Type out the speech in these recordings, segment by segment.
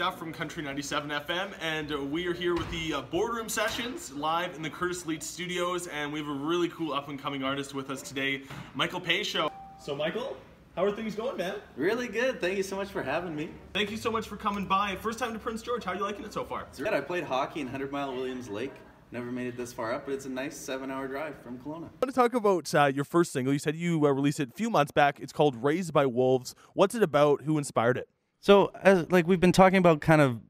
stuff from Country 97 FM, and we are here with the Boardroom Sessions live in the Curtis Leach Studios, and we have a really cool up-and-coming artist with us today, Michael Paisho. So Michael, how are things going, man? Really good. Thank you so much for having me. Thank you so much for coming by. First time to Prince George. How are you liking it so far? It's good. I played hockey in 100 Mile Williams Lake. Never made it this far up, but it's a nice 7-hour drive from Kelowna. I want to talk about your first single. You said you released it a few months back. It's called Raised by Wolves. What's it about? Who inspired it? So, like, we've been talking about kind of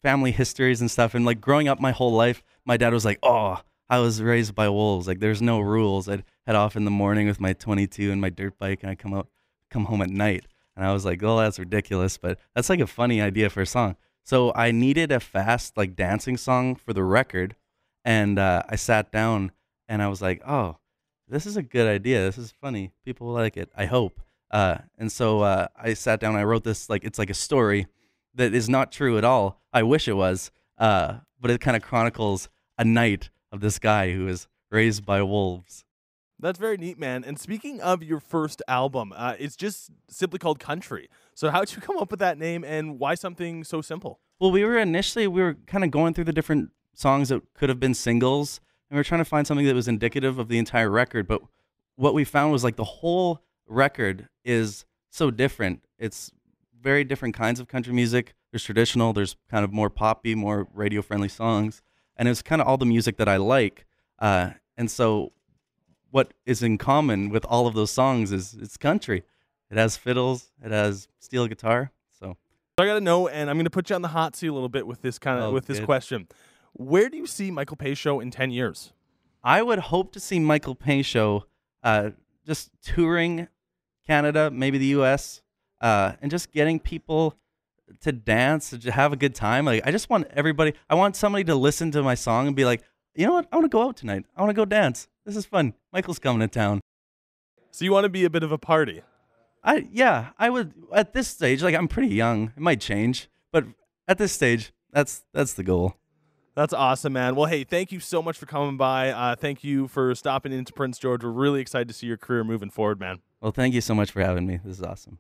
family histories and stuff, and, like, growing up my whole life, my dad was like, oh, I was raised by wolves. Like, there's no rules. I'd head off in the morning with my 22 and my dirt bike, and I'd come home at night. And I was like, oh, that's ridiculous, but that's, like, a funny idea for a song. So I needed a fast, like, dancing song for the record. And I sat down and I was like, oh, this is a good idea. This is funny. People will like it, I hope. And so I sat down and I wrote this, like, it's like a story that is not true at all. I wish it was. But it kind of chronicles a night of this guy who was raised by wolves. That's very neat, man. And speaking of your first album, it's just simply called Country. So how'd you come up with that name, and why something so simple? Well, we were kind of going through the different songs that could have been singles, and we were trying to find something that was indicative of the entire record. But what we found was, like, the whole record is so different. It's very different kinds of country music. There's traditional, there's kind of more poppy, more radio-friendly songs, and it's kind of all the music that I like. And so what is in common with all of those songs is it's country. It has fiddles, it has steel guitar. So I got to know, and I'm going to put you on the hot seat a little bit with this this question. Where do you see Michael Paisho in 10 years? I would hope to see Michael Paisho just touring Canada, maybe the U.S., and just getting people to dance, to have a good time. Like, I just want everybody, I want somebody to listen to my song and be like, you know what, I want to go out tonight. I want to go dance. This is fun. Michael's coming to town. So you want to be a bit of a party? Yeah, I would, at this stage. Like, I'm pretty young. It might change, but at this stage, that's the goal. That's awesome, man. Well, hey, thank you so much for coming by. Thank you for stopping into Prince George. We're really excited to see your career moving forward, man. Well, thank you so much for having me. This is awesome.